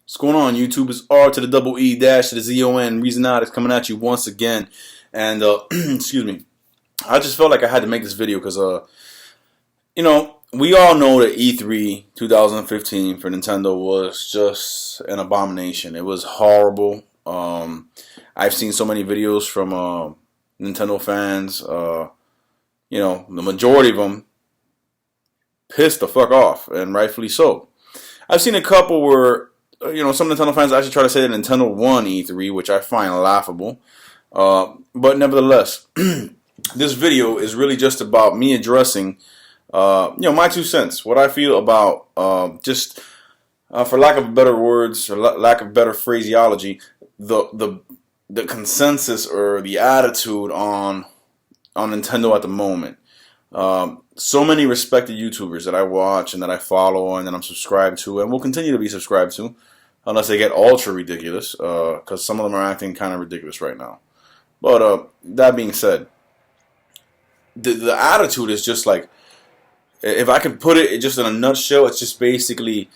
What's going on, YouTube? It's R to the double E dash to the Z-O-N. Reezonoticz coming at you once again. And, excuse me. I just felt like I had to make this video because, we all know that E3 2015 for Nintendo was just an abomination. It was horrible. I've seen so many videos from Nintendo fans. The majority of them pissed the fuck off, and rightfully so. I've seen a couple where some Nintendo fans actually try to say that Nintendo won E3, which I find laughable. But nevertheless, this video is really just about me addressing, my 2 cents, what I feel about for lack of better words or lack of better phraseology, the consensus or the attitude on Nintendo at the moment. So many respected YouTubers that I watch and that I follow and that I'm subscribed to and will continue to be subscribed to, unless they get ultra ridiculous, because some of them are acting kind of ridiculous right now. But that being said, the attitude is just like, if I can put it just in a nutshell, it's just basically,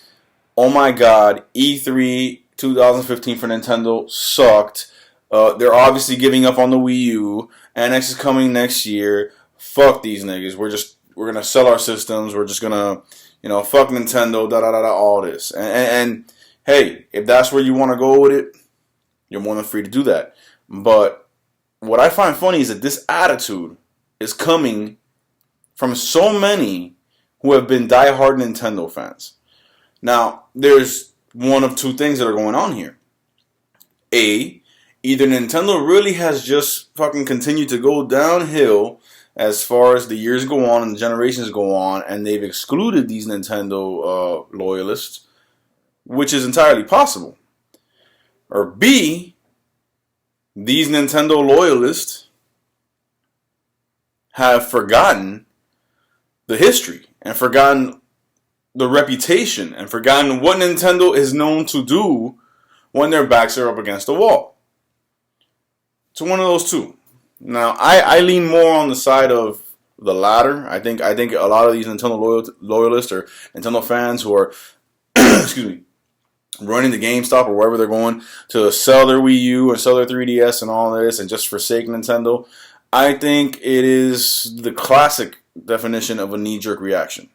oh my god, E3 2015 for Nintendo sucked. They're obviously giving up on the Wii U. NX is coming next year. Fuck these niggas. We're gonna sell our systems. We're just gonna, fuck Nintendo. Da da da da. All this. And hey, if that's where you want to go with it, you're more than free to do that. But what I find funny is that this attitude is coming from so many who have been diehard Nintendo fans. Now, there's one of two things that are going on here. A, either Nintendo really has just fucking continued to go downhill as far as the years go on and the generations go on, and they've excluded these Nintendo loyalists, which is entirely possible. Or B, these Nintendo loyalists have forgotten the history and forgotten the reputation and forgotten what Nintendo is known to do when their backs are up against the wall. It's one of those two. Now, I lean more on the side of the latter. I think a lot of these Nintendo loyalists or Nintendo fans who are, excuse me, running to GameStop or wherever they're going to sell their Wii U and sell their 3DS and all this and just forsake Nintendo, I think it is the classic definition of a knee-jerk reaction.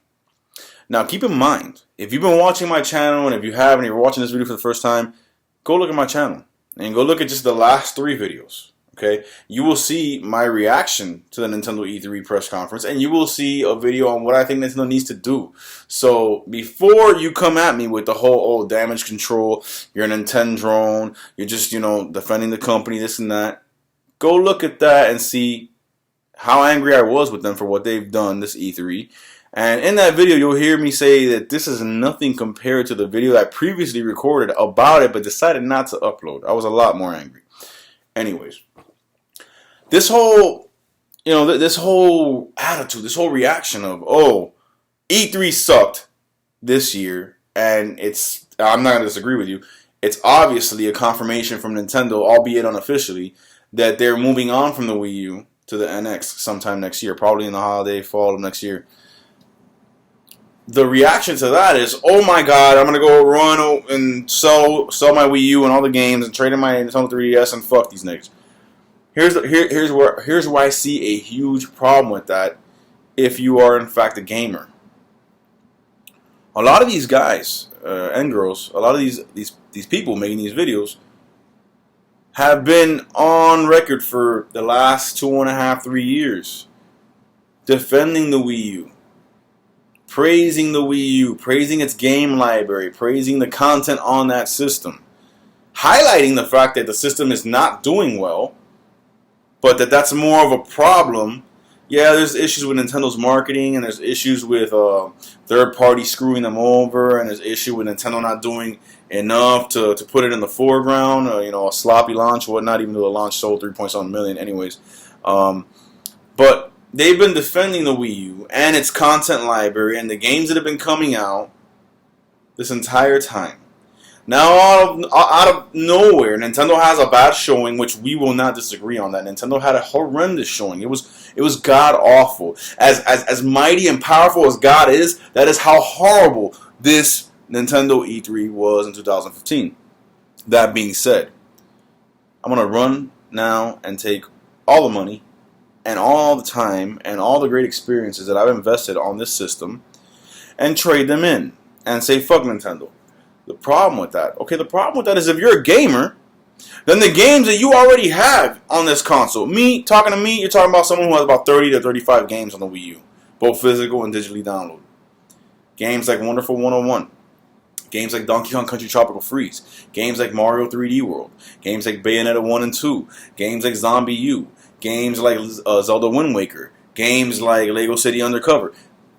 Now, keep in mind, if you've been watching my channel and if you haven't, you're watching this video for the first time, go look at my channel and go look at just the last 3 videos. Okay, you will see my reaction to the Nintendo E3 press conference, and you will see a video on what I think Nintendo needs to do. So before you come at me with the whole, damage control, you're a Nintendo drone, you're just, defending the company, this and that, go look at that and see how angry I was with them for what they've done this E3. And in that video, you'll hear me say that this is nothing compared to the video that I previously recorded about it, but decided not to upload. I was a lot more angry. Anyways. This whole, this whole attitude, this whole reaction of, E3 sucked this year, and I'm not going to disagree with you, it's obviously a confirmation from Nintendo, albeit unofficially, that they're moving on from the Wii U to the NX sometime next year, probably in the holiday fall of next year. The reaction to that is, oh my god, I'm going to go run and sell my Wii U and all the games and trade in my Nintendo 3DS and fuck these niggas. Here's where I see a huge problem with that if you are in fact a gamer. A lot of these guys and girls, a lot of these people making these videos have been on record for the last 2.5, 3 years defending the Wii U, praising the Wii U, praising its game library, praising the content on that system, highlighting the fact that the system is not doing well, but that's more of a problem. Yeah, there's issues with Nintendo's marketing, and there's issues with third parties screwing them over, and there's issue with Nintendo not doing enough to put it in the foreground. A sloppy launch or whatnot, even though the launch sold 3.7 million anyways. But they've been defending the Wii U and its content library and the games that have been coming out this entire time. Now, out of nowhere, Nintendo has a bad showing, which we will not disagree on that. Nintendo had a horrendous showing. It was god awful. As mighty and powerful as God is, that is how horrible this Nintendo E3 was in 2015. That being said, I'm going to run now and take all the money and all the time and all the great experiences that I've invested on this system and trade them in and say fuck Nintendo. The problem with that is if you're a gamer, then the games that you already have on this console, you're talking about someone who has about 30 to 35 games on the Wii U, both physical and digitally downloaded. Games like Wonderful 101, games like Donkey Kong Country Tropical Freeze, games like Mario 3D World, games like Bayonetta 1 and 2, games like Zombie U, games like Zelda Wind Waker, games like Lego City Undercover.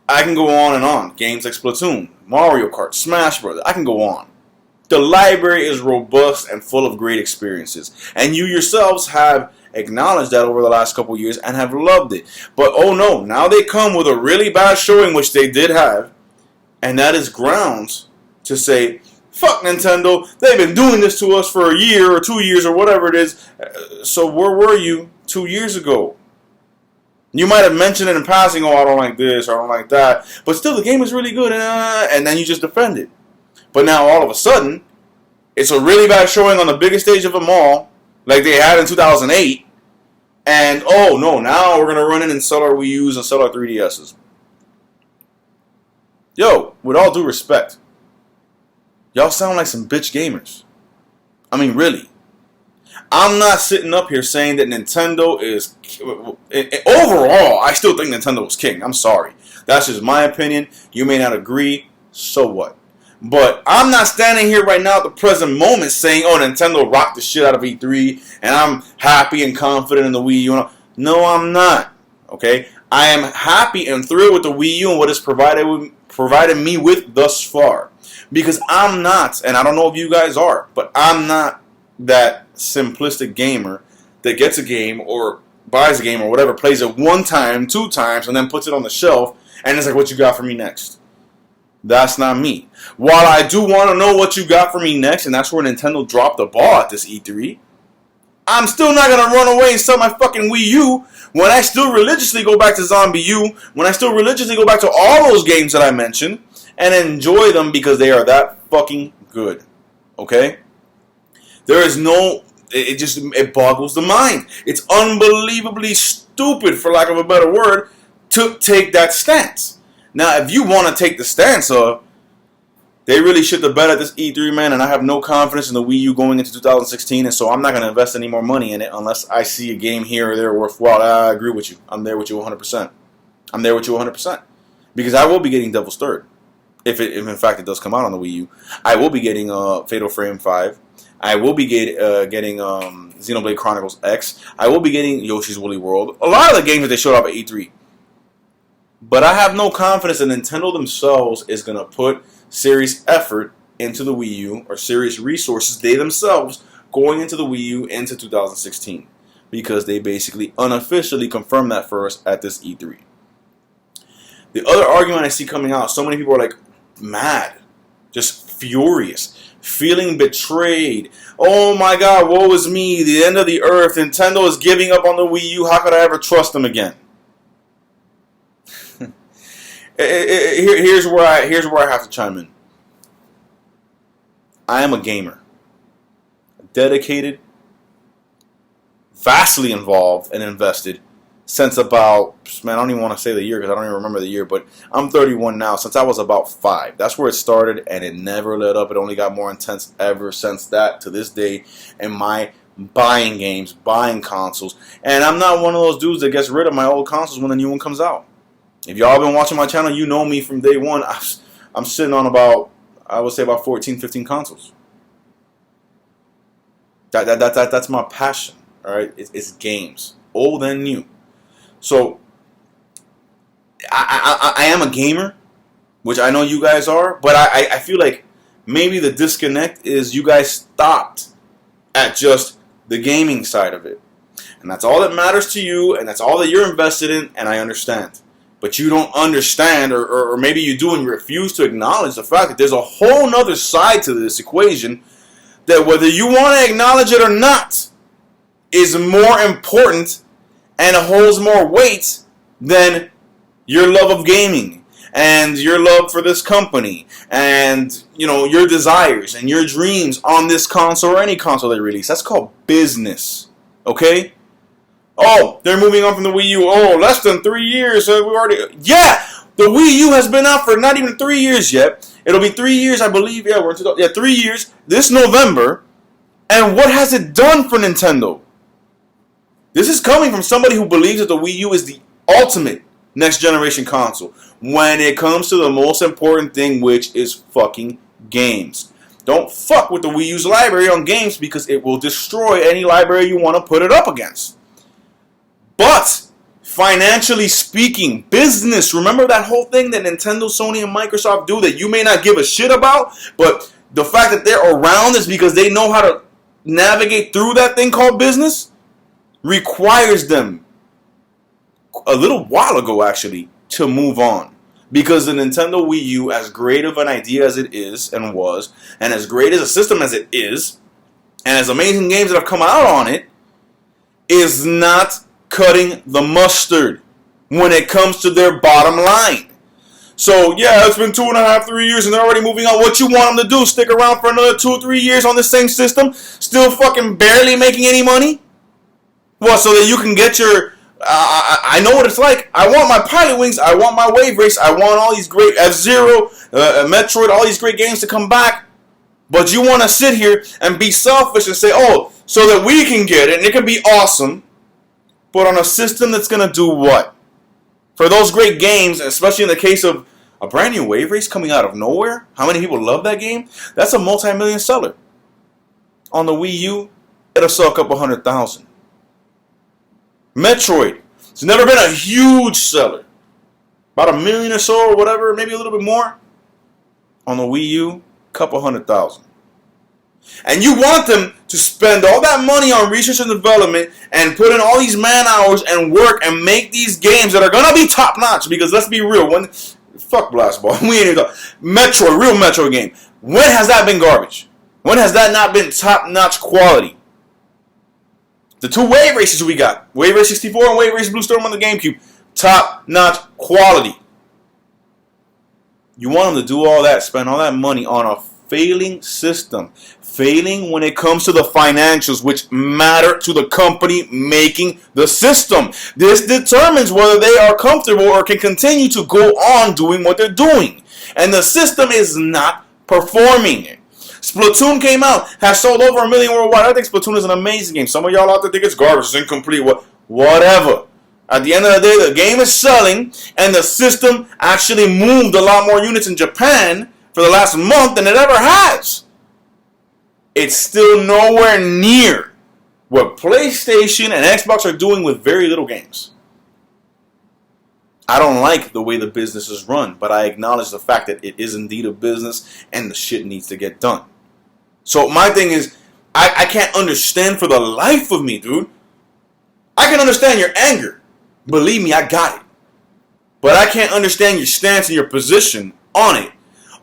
I can go on and on. Games like Splatoon, Mario Kart, Smash Bros. I can go on. The library is robust and full of great experiences. And you yourselves have acknowledged that over the last couple years and have loved it. But oh no, now they come with a really bad showing, which they did have. And that is grounds to say, fuck Nintendo, they've been doing this to us for a year or 2 years or whatever it is. So where were you 2 years ago? You might have mentioned it in passing, oh, I don't like this or I don't like that. But still, the game is really good. And then you just defend it. But now, all of a sudden, it's a really bad showing on the biggest stage of them all, like they had in 2008. And, oh, no, now we're going to run in and sell our Wii U's and sell our 3DS's. Yo, with all due respect, y'all sound like some bitch gamers. I mean, really. I'm not sitting up here saying that Nintendo is... Overall, I still think Nintendo is king. I'm sorry. That's just my opinion. You may not agree. So what? But I'm not standing here right now at the present moment saying, oh, Nintendo rocked the shit out of E3 and I'm happy and confident in the Wii U. No, I'm not. Okay? I am happy and thrilled with the Wii U and what it's provided me with thus far. Because I'm not, and I don't know if you guys are, but I'm not that simplistic gamer that gets a game or buys a game or whatever, plays it 1 time, 2 times, and then puts it on the shelf and it's like, what you got for me next? That's not me. While I do want to know what you got for me next, and that's where Nintendo dropped the ball at this E3, I'm still not going to run away and sell my fucking Wii U when I still religiously go back to Zombie U, when I still religiously go back to all those games that I mentioned, and enjoy them because they are that fucking good. Okay? There is no... It boggles the mind. It's unbelievably stupid, for lack of a better word, to take that stance. Now, if you want to take the stance of, they really shit the bed at this E3, man, and I have no confidence in the Wii U going into 2016, and so I'm not going to invest any more money in it unless I see a game here or there worthwhile. I agree with you. I'm there with you 100%. I'm there with you 100%. Because I will be getting Devil's Third. If in fact it does come out on the Wii U. I will be getting Fatal Frame 5. I will be getting Xenoblade Chronicles X. I will be getting Yoshi's Woolly World. A lot of the games that they showed off at E3. But I have no confidence that Nintendo themselves is going to put serious effort into the Wii U, or serious resources, they themselves, going into the Wii U into 2016. Because they basically unofficially confirmed that for us at this E3. The other argument I see coming out, so many people are like mad, just furious, feeling betrayed. Oh my God, woe is me, the end of the earth, Nintendo is giving up on the Wii U, how could I ever trust them again? Here's where I have to chime in. I am a gamer, dedicated, vastly involved and invested since about, man, I don't even want to say the year because I don't even remember the year, but I'm 31 now, since I was about 5. That's where it started, and it never let up. It only got more intense ever since that to this day, and my buying games, buying consoles, and I'm not one of those dudes that gets rid of my old consoles when the new one comes out. If y'all been watching my channel, you know me from day one. I'm sitting on about, I would say about 14, 15 consoles. That's my passion, all right? It's games, old and new. So, I am a gamer, which I know you guys are, but I feel like maybe the disconnect is you guys stopped at just the gaming side of it. And that's all that matters to you, and that's all that you're invested in, and I understand. But you don't understand, or maybe you do and you refuse to acknowledge the fact that there's a whole nother side to this equation that whether you want to acknowledge it or not is more important and holds more weight than your love of gaming and your love for this company and, you know, your desires and your dreams on this console or any console they release. That's called business. Okay? Oh, they're moving on from the Wii U. Oh, less than 3 years. We already... Yeah! The Wii U has been out for not even 3 years yet. It'll be 3 years, I believe. Yeah, 3 years this November. And what has it done for Nintendo? This is coming from somebody who believes that the Wii U is the ultimate next generation console when it comes to the most important thing, which is fucking games. Don't fuck with the Wii U's library on games because it will destroy any library you want to put it up against. But financially speaking, business, remember that whole thing that Nintendo, Sony, and Microsoft do that you may not give a shit about, but the fact that they're around is because they know how to navigate through that thing called business? Requires them, a little while ago actually, to move on. Because the Nintendo Wii U, as great of an idea as it is and was, and as great as a system as it is, and as amazing games that have come out on it, is not cutting the mustard when it comes to their bottom line. So, yeah, it's been 2.5, 3 years, and they're already moving on. What you want them to do? Stick around for another 2 or 3 years on the same system? Still fucking barely making any money? Well, so that you can get your... I know what it's like. I want my Pilot Wings. I want my Wave Race. I want all these great F-Zero, Metroid, all these great games to come back. But you want to sit here and be selfish and say, oh, so that we can get it, and it can be awesome, but on a system that's going to do what? For those great games, especially in the case of a brand new Wave Race coming out of nowhere, how many people love that game? That's a multi-million seller. On the Wii U, it'll sell a couple 100,000. Metroid, it's never been a huge seller. About 1 million or so or whatever, maybe a little bit more. On the Wii U, couple 100,000. And you want them to spend all that money on research and development and put in all these man hours and work and make these games that are going to be top notch. Because let's be real, fuck Blast Ball. We ain't even Metroid, real Metroid game. When has that been garbage? When has that not been top notch quality? The 2 Wave Races we got, Wave Race 64 and Wave Race Blue Storm on the GameCube, top notch quality. You want them to do all that, spend all that money on a failing system. Failing when it comes to the financials, which matter to the company making the system. This determines whether they are comfortable or can continue to go on doing what they're doing. And the system is not performing. Splatoon came out, has sold over 1 million worldwide. I think Splatoon is an amazing game. Some of y'all out there think it's garbage, it's incomplete, whatever. At the end of the day, the game is selling, and the system actually moved a lot more units in Japan for the last month than it ever has. It's still nowhere near what PlayStation and Xbox are doing with very little games. I don't like the way the business is run, but I acknowledge the fact that it is indeed a business and the shit needs to get done. So my thing is, I can't understand for the life of me, dude. I can understand your anger. Believe me, I got it. But I can't understand your stance and your position on it.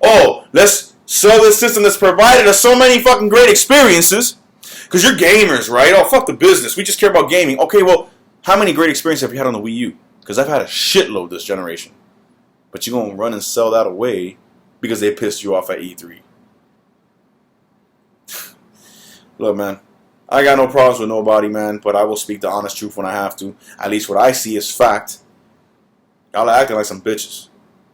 Oh, let's sell this system that's provided us so many fucking great experiences. Because you're gamers, right? Oh, fuck the business. We just care about gaming. Okay, well, how many great experiences have you had on the Wii U? Because I've had a shitload this generation. But you're going to run and sell that away because they pissed you off at E3. Look, man, I got no problems with nobody, man, but I will speak the honest truth when I have to. At least what I see is fact. Y'all are acting like some bitches.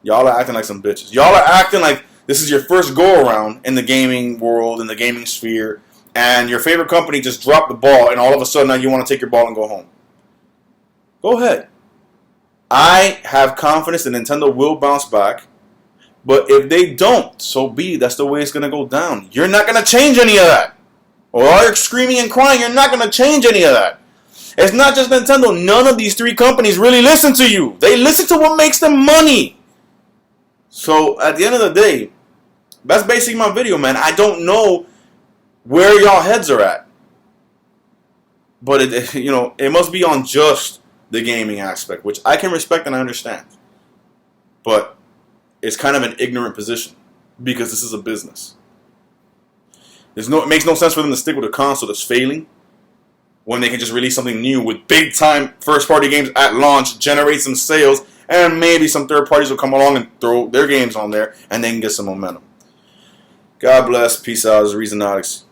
Y'all are acting like some bitches. Y'all are acting like this is your first go-around in the gaming world, in the gaming sphere, and your favorite company just dropped the ball, and all of a sudden now you want to take your ball and go home. Go ahead. I have confidence that Nintendo will bounce back, but if they don't, so be it. That's the way it's going to go down. You're not going to change any of that. While you're screaming and crying, you're not going to change any of that. It's not just Nintendo. None of these 3 companies really listen to you. They listen to what makes them money. So, at the end of the day, that's basically my video, man. I don't know where y'all heads are at. But, it must be on just the gaming aspect, which I can respect and I understand. But it's kind of an ignorant position because this is a business. It makes no sense for them to stick with a console that's failing when they can just release something new with big-time first-party games at launch, generate some sales, And maybe some third parties will come along and throw their games on there, and they can get some momentum. God bless. Peace out. It's Reezonoticz.